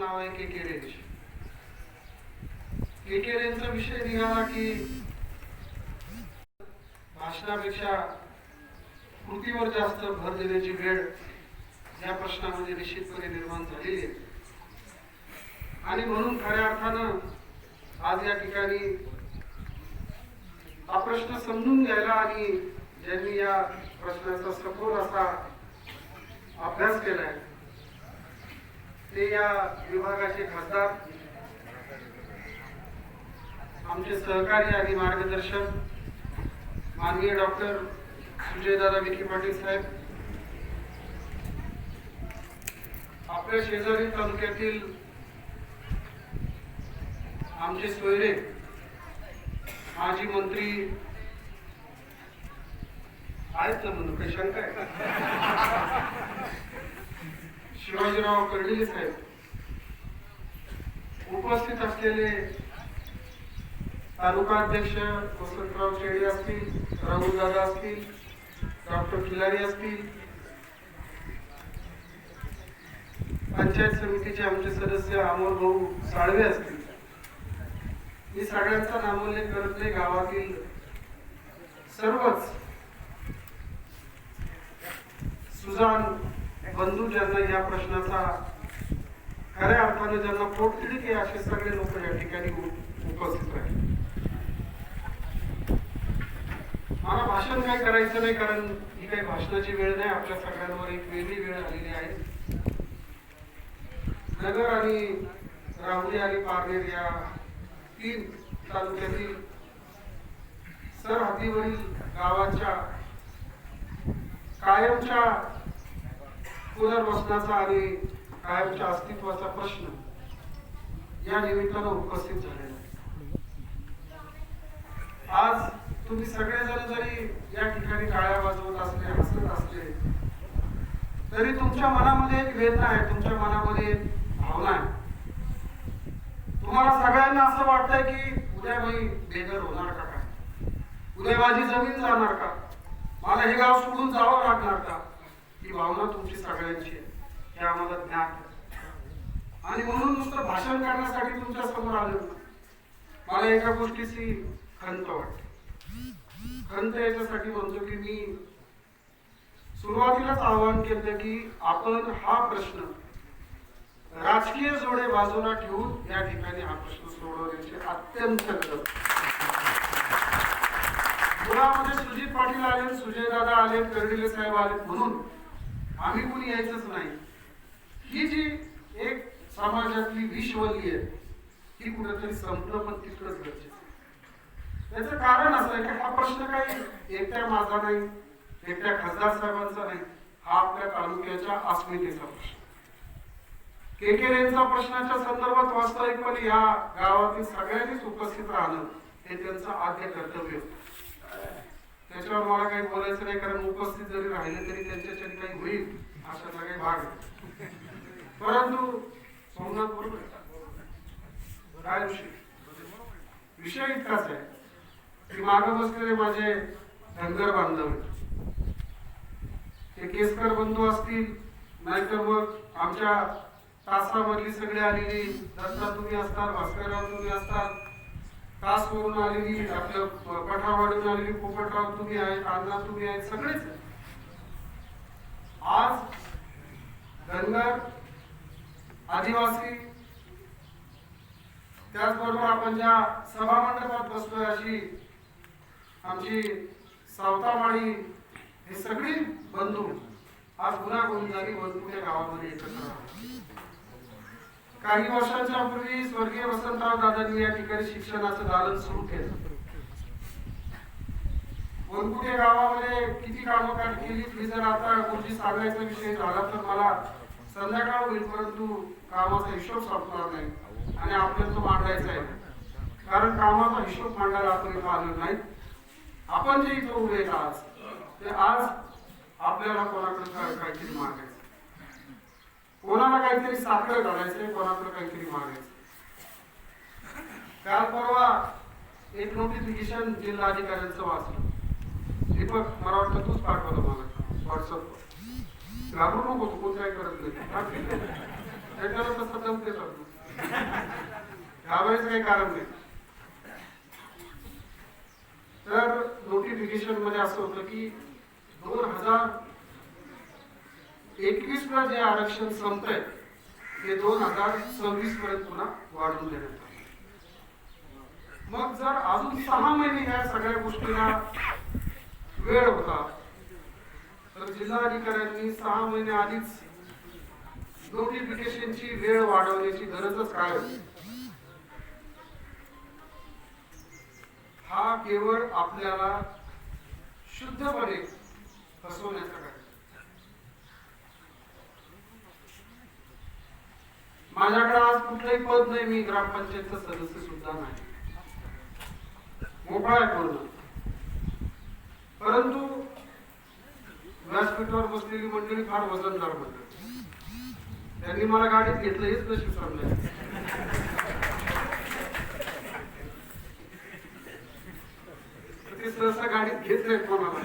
नाव आहे के रेंज. के रेंजचा विषय निघाला की भाषणापेक्षा कृतीवर जास्त भर देण्याची वेळ या प्रश्नामध्ये निश्चितपणे निर्माण झालेली आहे. आणि म्हणून खऱ्या अर्थानं आज या ठिकाणी हा प्रश्न समजून घ्यायला आणि ज्यांनी या प्रश्नाचा सखोल असा अभ्यास केलाय ते या विभागाचे खासदार, आमचे सहकारी आणि मार्गदर्शक माननीय डॉक्टर सुजयदादा विखे पाटील साहेब, आपल्या शेजारी तालुक्यातील आमचे सोयरे माजी मंत्री आहेत ना, म्हणून काही शंका आहे शिवाजीराव कर्डिले साहेब, उपस्थित असलेले तालुका अध्यक्ष वसंतराव शेळी असतील, राहुल दादा असतील, डॉक्टर खिलारी असतील, पंचायत समितीचे आमचे सदस्य अमोल भाऊ साळवे असतील. मी सगळ्यांचा नामोल्लेख करत नाही. गावातील सर्वच सुजान बंधू ज्यांना या प्रश्नाचा खऱ्या अर्थाने ज्यांना पोटतिडीक आहे असे सगळे लोक या ठिकाणी उपस्थित आहेत. मला भाषण काय करायचं नाही, कारण ही काही भाषणाची वेळ नाही. आपल्या सगळ्यांवर एक वेगळी वेळ आलेली आहे. नगर आणि राहुरी आणि पारनेर या 3 तालुक्यातील सरहद्दीवरील गावांच्या कायमच्या पुनर्वसनाचा आणि कायमच्या अस्तित्वाचा प्रश्न या निमित्तानं उपस्थित झालेला आहे. आज तुम्ही सगळेजण जरी या ठिकाणी टाळ्या वाजवत असले, हसत असले, तरी तुमच्या मनामध्ये एक वेदना आहे, तुमच्या मनामध्ये एक भावना आहे. तुम्हाला सगळ्यांना असं वाटतंय की उद्या मी बेघर होणार का काय, उद्या माझी जमीन जाणार का, मला हे गाव सोडून जावं लागणार का. ही भावना तुमची सगळ्यांची आहे, हे आम्हाला ज्ञात आहे. आणि म्हणून नुसतं भाषण करण्यासाठी तुमच्या समोर आलो. मला एका गोष्टीची खंत वाटते. खंत याच्यासाठी म्हणतो की मी सुरुवातीलाच आवाहन केलं की आपण हा प्रश्न राजकीय जोडे बाजूला ठेवून या ठिकाणी हा प्रश्न सोडवण्याचे अत्यंत गरज. मुळामध्ये सुजित पाटील आले, सुजयदादा आले, कर्डिले साहेब आले म्हणून आम्ही कुणी यायचंच नाही. ही जी एक समाजातली विषवली आहे ही कुठेतरी संपणं पण तितकंच गरजेचं. याचं कारण असं आहे की हा प्रश्न काही एकट्या माझा नाही, एकट्या खासदार साहेबांचा नाही, हा आपल्या तालुक्याच्या अस्मितेचा प्रश्न. केकेरेंचा प्रश्नाच्या संदर्भात वास्तविकपणे या गावातील सगळ्यांनीच उपस्थित राहणं हे त्यांचं आद्य कर्तव्य. त्याच्यावर मला काही बोलायचं नाही, कारण उपस्थित जरी राहिले तरी त्यांच्यासाठी काही होईल अशा सगळे भाग. परंतु सोमनाथ बरोबर काय विषय इतकाच आहे की मागे बसलेले माझे धनगर बांधव, ते केसकर बंधू असतील, नाहीतर मग आमच्या तासामधली सगळे आलेली दत्ता तुम्ही असतात, भास्करराव तुम्ही असतात, तासवरून आलेली आपलं पठावाडून आलेली पोपटराव तुम्ही आहेत, अण्णा तुम्ही आहेत, सगळेच. आज धनगर, आदिवासी, त्याचबरोबर आपण ज्या सभा मंडपात बसलोय अशी आमची सावतामाळी, हे सगळी बंधू आज गुन्हागोविंद झाली वनकुटे गावामध्ये एकत्र राहतात. काही वर्षांच्या पूर्वी स्वर्गीय वसंतराव दादांनी या ठिकाणी शिक्षणाचं दालन सुरू केलं. वनकुटे गावामध्ये किती कामं केली ही जर आता गुरुजी सांगायचा विषय झाला तर मला संध्याकाळ होईल, परंतु कामाचा हिशोब संपणार नाही आणि आपल्याला तो मांडायचा आहे. कारण कामाचा हिशोब मांडायला आपण इथं आलो नाही. आपण जे इथं उभे आहेत आज, ते आज आपल्याला कोणाकडे काहीतरी मागायचं, कोणाला काहीतरी साखर घालायचंय, कोणाकडे काहीतरी मागायचं. काल परवा एक नोटिफिकेशन जिल्हाधिकाऱ्यांचं वाचलं. दीपक, मला वाटतं तूच पाठवलं मला व्हॉट्सअपवर. घाबरू नको, तू कोण काय करत नाही. त्याच्याला तसं जमते करतो, घाबरायचं काही कारण नाही. तर नोटिफिकेशन मध्ये असं होतं की 2021 ला जे आरक्षण संपतंय ते 2026 पर्यंत पुन्हा वाढवून देण्यात आलं. मग जर अजून 6 महिने या सगळ्या गोष्टीला वेळ होता तर जिल्हाधिकाऱ्यांनी 6 महिने आधीच नोटिफिकेशनची वेळ वाढवण्याची गरजच काय होती? हा केवळ आपल्याला शुद्धपणे फसवण्याचा काय. माझ्याकडे आज कुठलंही पद नाही, मी ग्रामपंचायतचा सदस्य सुद्धा नाही, मोकळा आहे पूर्ण. परंतु व्यासपीठावर बसलेली मंडळी फार वजनदार मंडळी, त्यांनी मला गाडीत घेतलं हेच नशीब समजायचं. ते सहसा गाडीत घेत नाहीत कोणाला.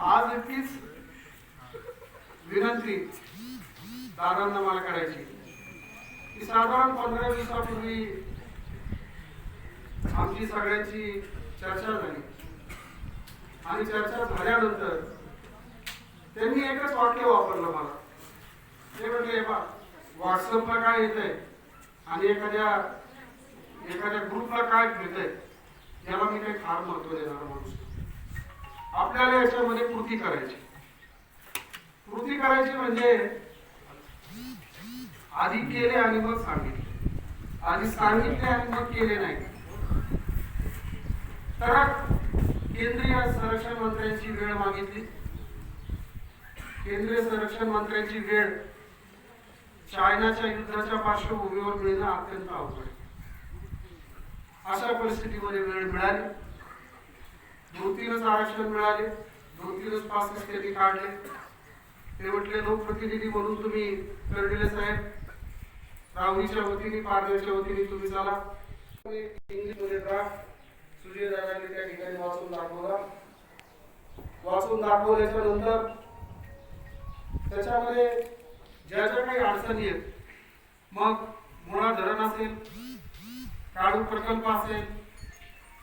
आज इतकीच विनंती दादांना मला करायची की साधारण 15 दिवसापूर्वी आमची सगळ्यांची चर्चा झाली आणि चर्चा झाल्यानंतर त्यांनी एकच वाक्य वापरलं मला. ते म्हटले बा व्हॉट्सअपला काय येतंय आणि एखाद्या ग्रुपला काय मिळतंय याला मी काही फार महत्व देणार माणूस. आपल्याला याच्यामध्ये कृती करायची. कृती करायची म्हणजे आधी केले आणि मग सांगितले, आधी सांगितले आणि मग केले नाही. तर केंद्रीय संरक्षण मंत्र्यांची वेळ मागितली. केंद्रीय संरक्षण मंत्र्यांची वेळ चायनाच्या युद्धाच्या पार्श्वभूमीवर मिळणं अत्यंत अवघड आहे. अशा परिस्थितीमध्ये वेळ मिळाली. 2-3च आरक्षण मिळाले, 2-3च पासेस त्यांनी काढले. ते म्हटले लोकप्रतिनिधी म्हणून तुम्ही कर्डिले साहेब राहुरीच्या वतीने पारनेरच्या वतीने तुम्ही चला. इंग्लिशमध्ये ड्राफ्ट सुजय दादांनी त्या ठिकाणी वाचून दाखवला. वाचून दाखवल्याच्या नंतर त्याच्यामध्ये ज्या ज्या काही अडचणी आहेत, मग मुळा धरण असेल, काळू प्रकल्प असेल,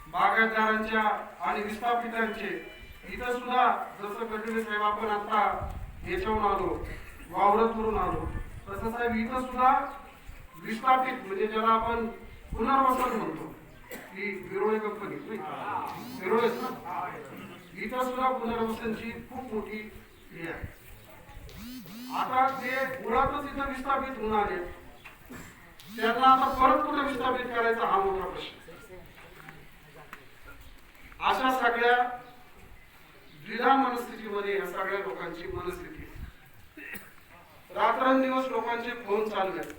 बागायतदारांच्या आणि विस्थापितांचे, इथं सुद्धा जसं कर्डिले साहेब आपण आता याच्यावरून आलो, वावरतवरून आलो, तसं साहेब इथं सुद्धा विस्थापित म्हणजे ज्याला आपण पुनर्वसन म्हणतो, ही विरोळे कंपनी विरोळे ना, इथं सुद्धा पुनर्वसनची खूप मोठी हे आहे. आता ते मुळातच इथं विस्थापित होऊन आले, त्यांना आता परत कुठे विस्थापित करायचा हा मोठा प्रश्न. अशा सगळ्या द्विधा मनस्थितीमध्ये या सगळ्या लोकांची मनस्थिती. रात्रंदिवस लोकांचे फोन चालू आहेत,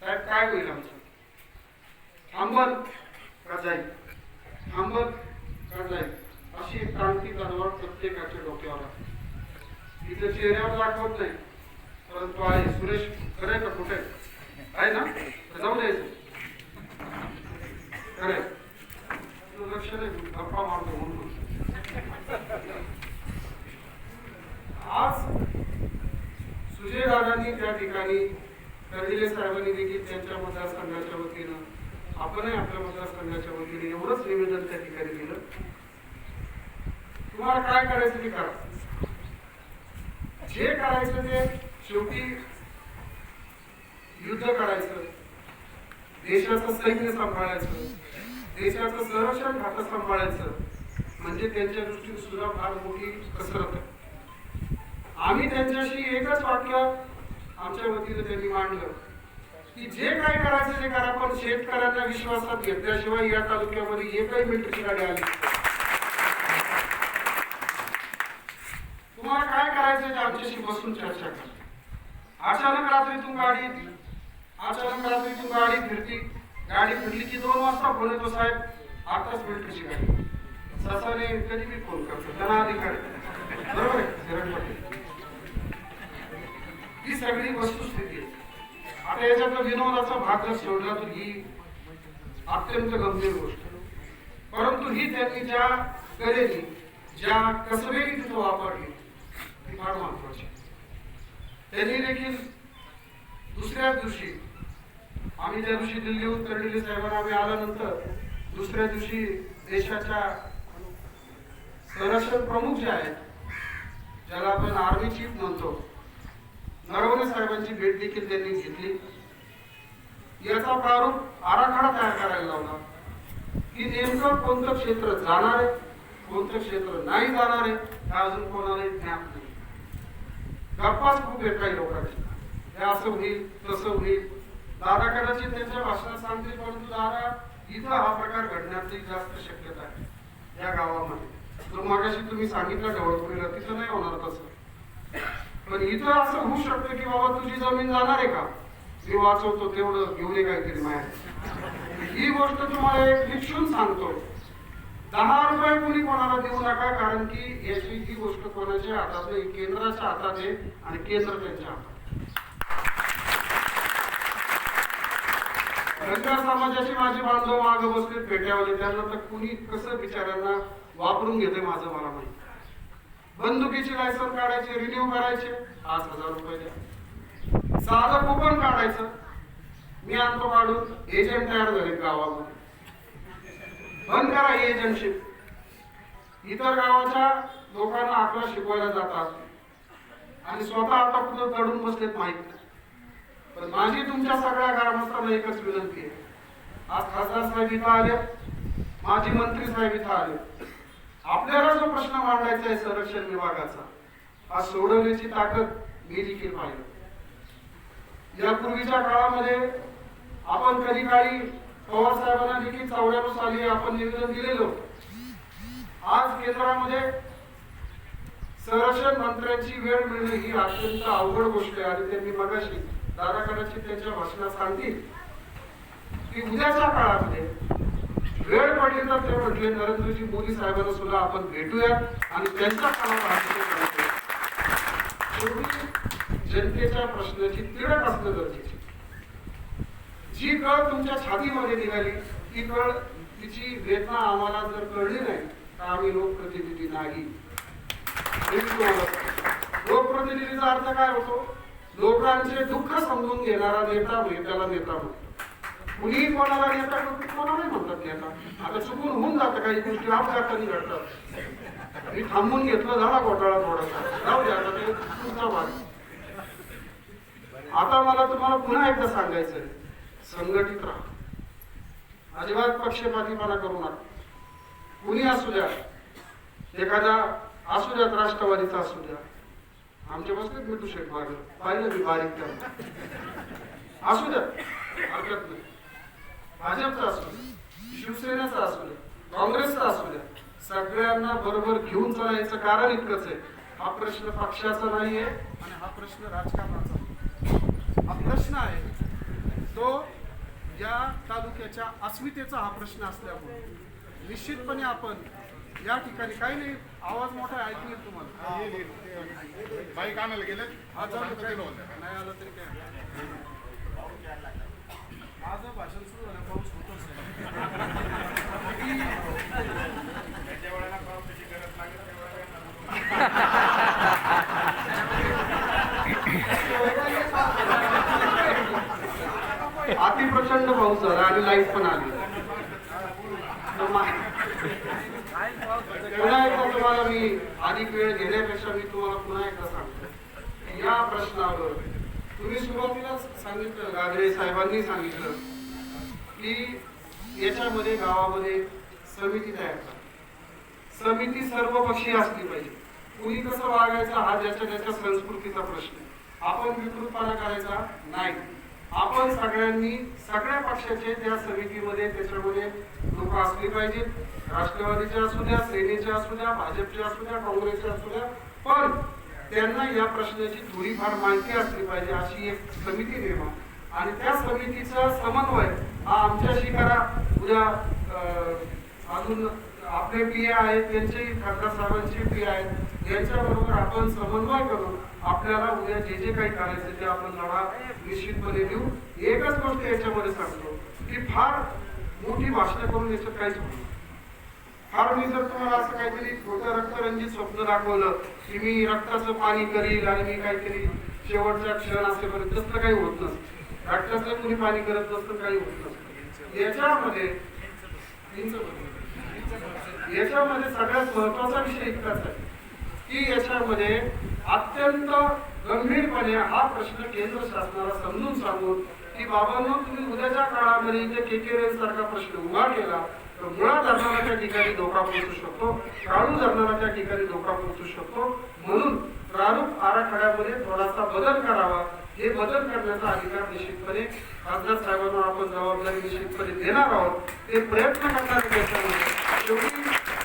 साहेब काय होईल आमचं, थांबल का जाईल, थांबल का जाईल, अशी एक क्रांती तलवार प्रत्येकाच्या डोक्यावर आहे. इथं चेहऱ्यावर दाखवत नाही, परंतु आहे. सुरेश खरंय का कुठे आहे ना, जाऊ द्यायचं खरंय, लक्ष नाही, गप्पा मारतो म्हणून. आज सुजय दादांनी त्या ठिकाणी कर्डिले साहेबांनी देखील त्यांच्या मतदारसंघाच्या वतीनं, आपणही आपल्या मतदारसंघाच्या वतीने एवढंच निवेदन त्या ठिकाणी दिलं, तुम्हाला काय करायचं ते करा. जे करायचं ते शेवटी युद्ध करायचं, देशाचं सैन्य सांभाळायचं, देशाचं संरक्षण खातं सांभाळायचं, म्हणजे त्यांच्या दृष्टीने सुद्धा फार मोठी कसरत आहे. आम्ही त्यांच्याशी एकच वाक्य आमच्या वतीने त्यांनी मांडलं की जे काय करायचं ते करा, पण शेतकऱ्यांना विश्वासात घेतल्याशिवाय या तालुक्यामध्ये एकही मिलिटरीची गाडी आली. तुम्हाला काय करायचं ते आमच्याशी बसून चर्चा करा. अचानक रात्रीतून गाडी येते, अचानक रात्रीतून गाडी फिरती, गाडी फिरली की 2 वाजता फोन येतो, साहेब आताच मिलिटरीची गाडी. ससाने कधी मी फोन करतो, त्यांना अधिकार बरोबर आहे. ही सगळी वस्तुस्थिती आहे. आता याच्यातला विनोदाचा भाग जर सोडला तर ही अत्यंत गंभीर गोष्ट. परंतु ही त्यांनी ज्या कलेनी ज्या कसबेने तिथं वापरली ती फार महत्वाची. त्यांनी देखील दुसऱ्याच दिवशी आम्ही ज्या दिवशी दिल्लीहून कर्डिले साहेबांना आम्ही आल्यानंतर दुसऱ्या दिवशी देशाच्या संरक्षण प्रमुख जे आहेत, ज्याला आपण आर्मी चीफ म्हणतो, नरवणे साहेबांची भेट देखील त्यांनी घेतली. याचा प्रारूप आराखडा तयार करायला लावला की नेमकं कोणतं क्षेत्र जाणार आहे, कोणतं क्षेत्र नाही जाणार आहे, हे अजून कोणालाही ज्ञात नाही. गप्पाच खूप आहेत काही लोकांची, हे असं होईल तसं होईल. दादा कदाचित त्यांच्या भाषणात सांगतील, परंतु दादा इथं हा प्रकार घडण्याची जास्त शक्यता आहे या गावामध्ये. जो मागाशी तुम्ही सांगितलं ढवळपुरीला, तिथं नाही होणार तसं, पण इथं असं होऊ शकतं की बाबा तुझी जमीन जाणार आहे का, मी वाचवतो तेवढं घेऊन ये काहीतरी माया. ही गोष्ट तुम्हाला एक लिखून सांगतो. 10 रुपये कोणी कोणाला देऊ नका, कारण की याची ही गोष्ट कोणाच्या हातात नाही, केंद्राच्या हातात आहे आणि केंद्र त्यांच्या हातात. धनगर समाजाचे माझे बांधव मागे बसले पेट्यावले, त्यांना तर कुणी कसं बिचाऱ्यांना वापरून घेते माझं मला माहिती. बंदुकीची लायसन काढायचे, रिन्यू करायचे, 5,000 रुपये द्या. साधं कुपन काढायचं, मी आणतो काढून, एजंट तयार झाले गावामध्ये. बंद करा ही एजंटशिप. इतर गावाच्या लोकांना आकडा शिकवायला जातात आणि स्वतः आता कुठं चढून बसलेत माहित नाही. पण माझी तुमच्या सगळ्या ग्रामस्थांना एकच विनंती आहे. आज खासदार साहेब इथं आले, माजी मंत्री साहेब इथं आले. आपल्याला जो प्रश्न मांडायचा आहे संरक्षण विभागाचा, हा सोडवण्याची ताकद मी देखील पाहिलं. यापूर्वीच्या काळामध्ये आपण कधी काळी पवार साहेबांना देखील 94 साली आपण निवेदन दिलेलो. आज केंद्रामध्ये संरक्षण मंत्र्यांची वेळ मिळणे ही अत्यंत अवघड गोष्ट आहे आणि त्यांनी मगाशी दादा कदाचित त्यांच्या भाषणात सांगतील की उद्याच्या काळामध्ये वेळ पडली तर ते म्हटले नरेंद्रजी मोदी साहेबांना सुद्धा आपण भेटूया आणि त्यांच्या काळात जनतेच्या प्रश्नाची तिळक असणं गरजेचे. जी कळ तुमच्या छातीमध्ये निघाली ती कळ, तिची वेदना आम्हाला जर कळली नाही तर आम्ही लोकप्रतिनिधी नाही. लोकप्रतिनिधीचा अर्थ काय होतो? लोकांचे दुःख समजून घेणारा नेता म्हणजे त्याला नेता म्हणतो. कुणीही कोणाला नेता कोणालाही म्हणतात नेता. आता चुकून होऊन जातं, काही गोष्टी अपघाताने घडतात. मी थांबून घेतलं, झाला घोटाळा थोडासा, जाऊ द्या, आता ते तुमचा भाग. आता मला तुम्हाला पुन्हा एकदा सांगायचं आहे, संघटित राहा, अजिबात पक्षपातीपणा करू नका. कुणी असू द्या, एखादा असू द्यात, राष्ट्रवादीचा असू द्या, आमच्या बसलेत मिठू शेठ मागे पाहिलं मी बारीक करतो, असू द्या, हरकत नाही. भाजपचा असू द्या, शिवसेनेचा असू द्या, काँग्रेसचा असू द्या, सगळ्यांना बरोबर घेऊन चालायचं. कारण इतकंच आहे, हा प्रश्न पक्षाचा नाहीये आणि हा प्रश्न राजकारणाचा. हा प्रश्न आहे तो या तालुक्याच्या अस्मितेचा हा प्रश्न असल्यामुळे निश्चितपणे आपण या ठिकाणी काही नाही, आवाज मोठा ऐकू येईल तुम्हाला. बाईक आणायला गेले, नाही आलं तरी काय, माझं भाषण सुरू झालं, पाऊस होतच अति प्रचंड पाऊस झाला आणि लाईट पण आली. पुन्हा एकदा तुम्हाला मी अधिक वेळ घेण्यापेक्षा मी तुम्हाला पुन्हा एकदा सांगतो, या प्रश्नावर तुम्ही सुरुवातीला सांगितलं, गागरे साहेबांनी सांगितलं की याच्यामध्ये गावामध्ये समिती तयार करा. समिती सर्वपक्षीय असली पाहिजे. कुणी कसं वागायचं हा ज्याच्या त्याच्या संस्कृतीचा प्रश्न आहे. आपण विकृतपणा करायचा नाही. आपण सगळ्यांनी सगळ्या पक्षाचे त्या समितीमध्ये त्याच्यामध्ये लोक असली पाहिजेत. राष्ट्रवादीचे असू द्या, सेनेचे असू द्या, भाजपचे असू द्या, काँग्रेसचे असू द्या, पण त्यांना या प्रश्नाची थोडीफार माहिती असली पाहिजे. अशी एक समिती निर्माण आणि त्या समितीचा समन्वय हा आमच्याशी करा. उद्या अजून आपले पी आहेत, त्यांचे खासदार साहेबांचे पी आहेत, यांच्याबरोबर आपण समन्वय करून आपल्याला उद्या जे जे काही करायचं ते आपण लढा निश्चितपणे देऊ. एकच गोष्ट याच्यामध्ये सांगतो की फार मोठी भाषण करून याच्यात काहीच होणार नाही. फार मी जर तुम्हाला असं काहीतरी छोटं रक्तरंजित स्वप्न दाखवलं की मी रक्ताचं पाणी करील आणि मी काहीतरी शेवटचा क्षण असेपर्यंत तसलं काही होत नसतं. रक्ताचं कुणी पाणी करत नसतं, काही होत नसतं. याच्यामध्ये सगळ्यात महत्वाचा विषय इतकाच आहे की याच्यामध्ये अत्यंत गंभीरपणे हा प्रश्न केंद्र शासनाला समजून सांगून की बाबांनो, तुम्ही उद्याच्या काळामध्ये इथे केकेरेल सारखा प्रश्न उभा केला तर मुळा धरणाच्या ठिकाणी धोका पोहोचू शकतो, काळू धरणाच्या ठिकाणी धोका पोहोचू शकतो. म्हणून प्रारूप आराखड्यामध्ये थोडासा बदल करावा. हे बदल करण्याचा अधिकार निश्चितपणे खासदार साहेबांना आपण जबाबदारी निश्चितपणे देणार आहोत. ते प्रयत्न करणार त्याच्यामध्ये. शेवटी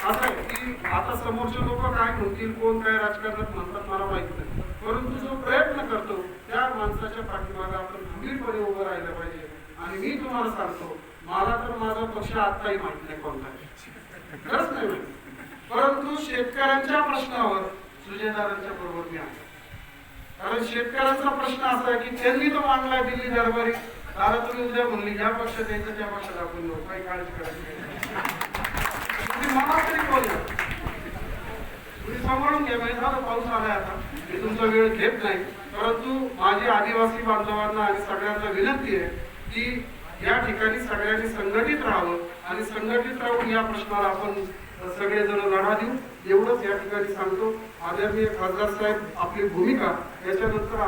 असं आहे की आता समोरचे लोक काय म्हणतील, कोण काय राजकारणात म्हणतात मला माहित नाही, परंतु जो प्रयत्न करतो त्या माणसाच्या पाठीमागे आपण खंबीरपणे उभं राहिलं पाहिजे. आणि मी तुम्हाला सांगतो, मला तर माझा पक्ष आताही माहित नाही कोणता आहे, खरंच नाही माहिती, परंतु शेतकऱ्यांच्या प्रश्नावर सुजेदारांच्या बरोबर मी आहे. कारण शेतकऱ्यांचा प्रश्न असा आहे की त्यांनी तो मांडलाय दिल्ली दरबारी. दादा तुम्ही उद्या म्हणली ज्या पक्षात यायचं त्या पक्षात आपण येऊ, काही काळजी करायची तुम्ही मला तरी बोलला, तुम्ही सांभाळून घ्या. म्हणजे झालं पाऊस आलाय आता, मी तुमचा वेळ घेत नाही, परंतु माझी आदिवासी बांधवांना आणि सगळ्यांना विनंती आहे की या ठिकाणी सगळ्यांनी संघटित राहावं आणि संघटित राहून या प्रश्नाला आपण सगळेजण लढा देऊ. एवढंच या ठिकाणी सांगतो. आदरणीय खासदार साहेब, आपली भूमिका याच्यानंतर